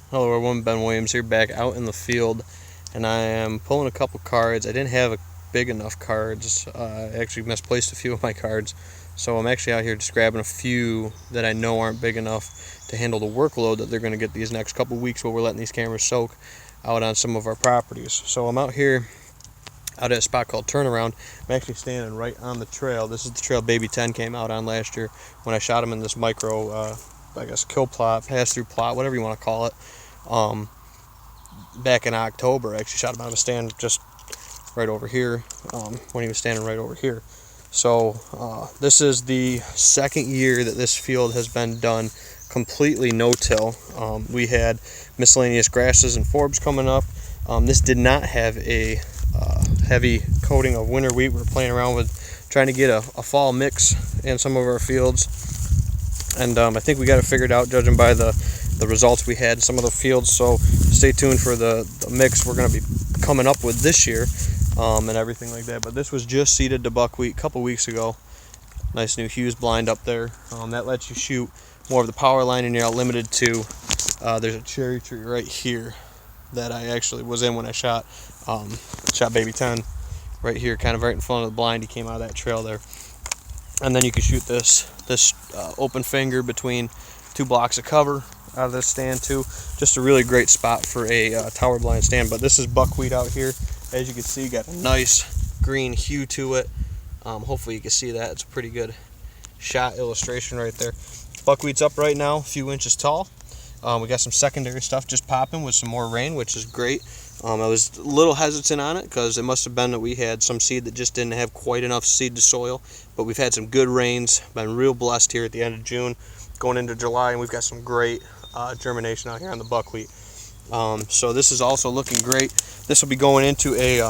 Hello everyone, Ben Williams here, back out in the field, and I am pulling a couple cards. I didn't have big enough cards. I actually misplaced a few of my cards, so I'm actually out here just grabbing a few that I know aren't big enough to handle the workload that they're going to get these next couple weeks while we're letting these cameras soak out on some of our properties. So I'm out here out at a spot called Turnaround. I'm actually standing right on the trail. This is the trail Baby 10 came out on last year when I shot him in this micro, I guess, kill plot, pass-through plot, whatever you want to call it. Back in October, I actually shot him out of a stand just right over here, when he was standing right over here. So this is the second year that this field has been done completely no-till. We had miscellaneous grasses and forbs coming up. This did not have a heavy coating of winter wheat. We're playing around with trying to get a fall mix in some of our fields, and I think we got it figured out judging by the results we had in some of the fields. So stay tuned for the mix we're going to be coming up with this year, and everything like that. But this was just seeded to buckwheat a couple weeks ago. Nice new Hughes blind up there. That lets you shoot more of the power line, and you're not limited to there's a cherry tree right here that I actually was in when I shot Baby 10 right here, kind of right in front of the blind. He came out of that trail there, and then you can shoot this open finger between two blocks of cover out of this stand too. Just a really great spot for a tower blind stand. But this is buckwheat out here. As you can see, got a nice green hue to it. Hopefully you can see that. It's a pretty good shot illustration right there. Buckwheat's up right now, a few inches tall. We got some secondary stuff just popping with some more rain, which is great. I was a little hesitant on it because it must have been that we had some seed that just didn't have quite enough seed to soil, but we've had some good rains. Been real blessed here at the end of June going into July, and we've got some great germination out here on the buckwheat. So this is also looking great. This will be going into a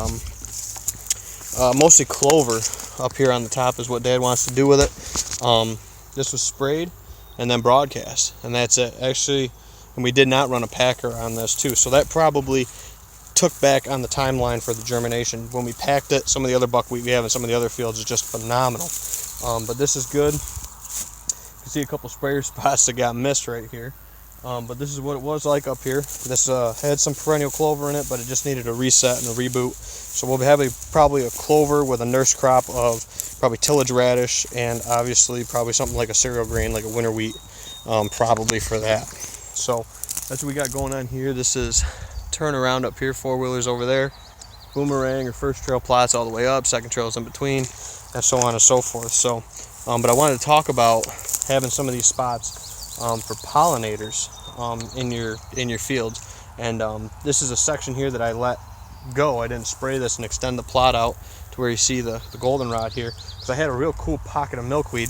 mostly clover up here on the top is what Dad wants to do with it. This was sprayed and then broadcast, and that's it actually. And we did not run a packer on this too, so that probably took back on the timeline for the germination. When we packed it, some of the other buckwheat we have in some of the other fields is just phenomenal. But this is good. You can see a couple sprayer spots that got missed right here. But this is what it was like up here. This had some perennial clover in it, but it just needed a reset and a reboot. So we'll have probably a clover with a nurse crop of probably tillage radish, and obviously probably something like a cereal grain, like a winter wheat, probably for that. So that's what we got going on here. This is Turnaround up here, four-wheelers over there, boomerang or first trail plots all the way up, second trails in between, and so on and so forth. So, but I wanted to talk about having some of these spots for pollinators in your fields. And this is a section here that I let go. I didn't spray this and extend the plot out to where you see the goldenrod here, because I had a real cool pocket of milkweed,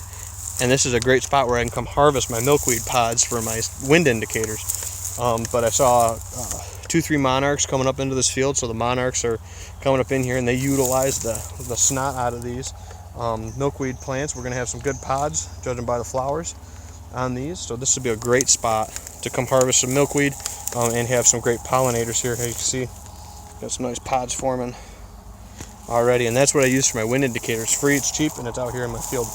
and this is a great spot where I can come harvest my milkweed pods for my wind indicators. But I saw 2-3 monarchs coming up into this field, so the monarchs are coming up in here, and they utilize the snot out of these milkweed plants. We're going to have some good pods, judging by the flowers on these. So this would be a great spot to come harvest some milkweed and have some great pollinators here. As you can see, got some nice pods forming already, and that's what I use for my wind indicators. Free, it's cheap, and it's out here in my field.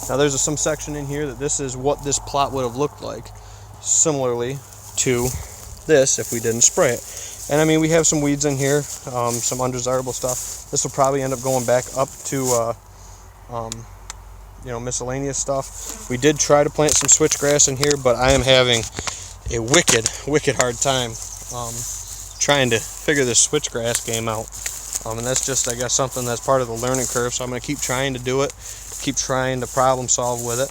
Now there's some section in here that this is what this plot would have looked like, similarly to this if we didn't spray it. And I mean, we have some weeds in here, some undesirable stuff. This will probably end up going back up to miscellaneous stuff. We did try to plant some switchgrass in here, but I am having a wicked hard time trying to figure this switchgrass game out. And that's just, I guess, something that's part of the learning curve. So I'm going to keep trying to do it, keep trying to problem solve with it.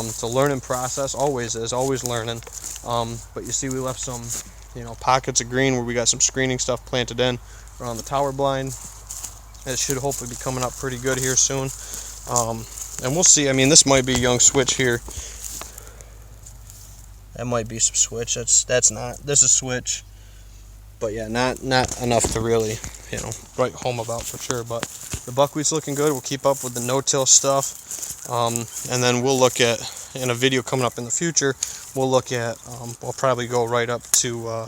It's a learning process, always learning. But you see, we left some, pockets of green where we got some screening stuff planted in around the tower blind. It should hopefully be coming up pretty good here soon. And we'll see. I mean, this might be a young switch here. That might be some switch. That's not. This is switch. But yeah, not enough to really, write home about for sure. But the buckwheat's looking good. We'll keep up with the no-till stuff, and then we'll look at, in a video coming up in the future, we'll look at, we'll probably go right up to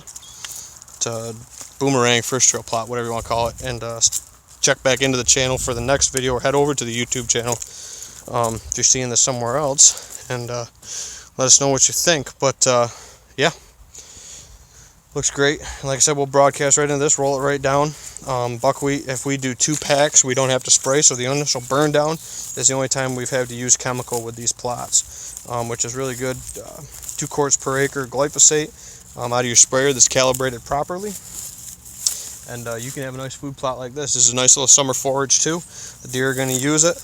boomerang, first trail plot, whatever you want to call it, and check back into the channel for the next video, or head over to the YouTube channel if you're seeing this somewhere else, and let us know what you think. But yeah. Looks great. Like I said, we'll broadcast right into this, roll it right down. Buckwheat, if we do 2 packs, we don't have to spray, so the initial burn down is the only time we've had to use chemical with these plots, which is really good. 2 quarts per acre glyphosate out of your sprayer that's calibrated properly. And you can have a nice food plot like this. This is a nice little summer forage too. The deer are going to use it,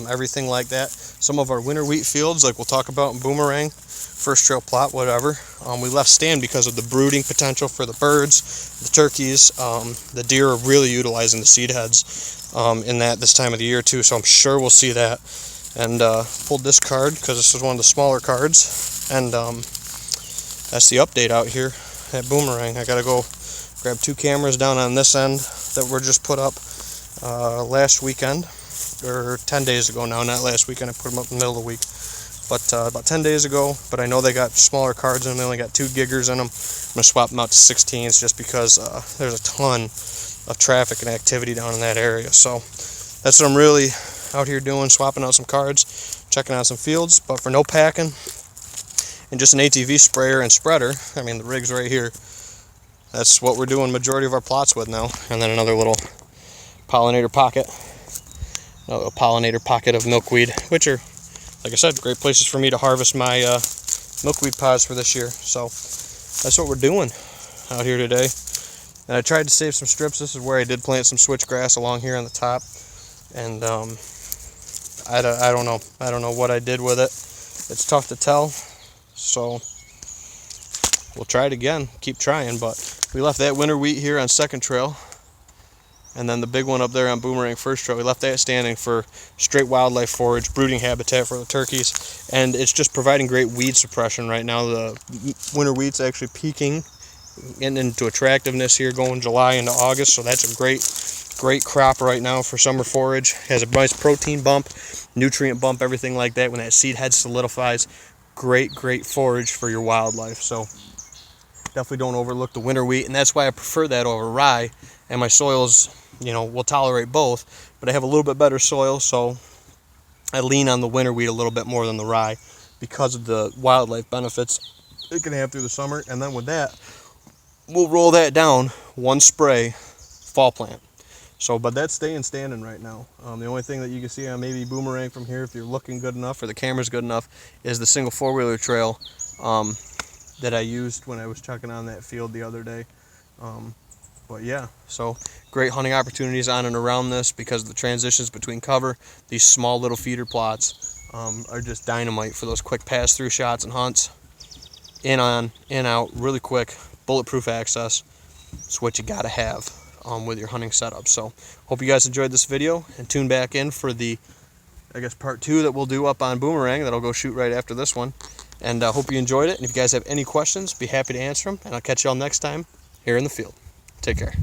everything like that. Some of our winter wheat fields, like we'll talk about in Boomerang, first trail plot, whatever, we left stand because of the brooding potential for the birds, the turkeys. The deer are really utilizing the seed heads in this time of the year too, so I'm sure we'll see that. And pulled this card because this is one of the smaller cards, and that's the update out here at Boomerang. I gotta go grab 2 cameras down on this end that were just put up last weekend, or 10 days ago now, not last weekend. I put them up in the middle of the week. But about 10 days ago, but I know they got smaller cards in them. They only got 2 giggers in them. I'm going to swap them out to 16s just because there's a ton of traffic and activity down in that area. So that's what I'm really out here doing, swapping out some cards, checking out some fields. But for no packing and just an ATV sprayer and spreader, I mean the rig's right here, that's what we're doing majority of our plots with now. And then another little pollinator pocket. A little pollinator pocket of milkweed, which are, like I said, great places for me to harvest my milkweed pods for this year. So that's what we're doing out here today. And I tried to save some strips. This is where I did plant some switchgrass along here on the top. And I don't know. I don't know what I did with it. It's tough to tell. So we'll try it again. Keep trying. But we left that winter wheat here on second trail. And then the big one up there on Boomerang first trail, we left that standing for straight wildlife forage, brooding habitat for the turkeys, and it's just providing great weed suppression right now. The winter wheat's actually peaking into attractiveness here going July into August, so that's a great crop right now for summer forage. Has a nice protein bump, nutrient bump, everything like that. When that seed head solidifies, great forage for your wildlife. So definitely don't overlook the winter wheat, and that's why I prefer that over rye. And my soils, will tolerate both, but I have a little bit better soil, so I lean on the winter wheat a little bit more than the rye because of the wildlife benefits it can have through the summer. And then with that, we'll roll that down, 1 spray, fall plant. So, but that's staying standing right now. The only thing that you can see on maybe Boomerang from here, if you're looking good enough or the camera's good enough, is the single 4-wheeler trail that I used when I was checking on that field the other day. But yeah, so great hunting opportunities on and around this because of the transitions between cover. These small little feeder plots are just dynamite for those quick pass-through shots and hunts. In on, in out, really quick, bulletproof access. It's what you gotta have with your hunting setup. So hope you guys enjoyed this video, and tune back in for the, part 2 that we'll do up on Boomerang. That'll go shoot right after this one. And I hope you enjoyed it. And if you guys have any questions, be happy to answer them. And I'll catch y'all next time here in the field. Take care.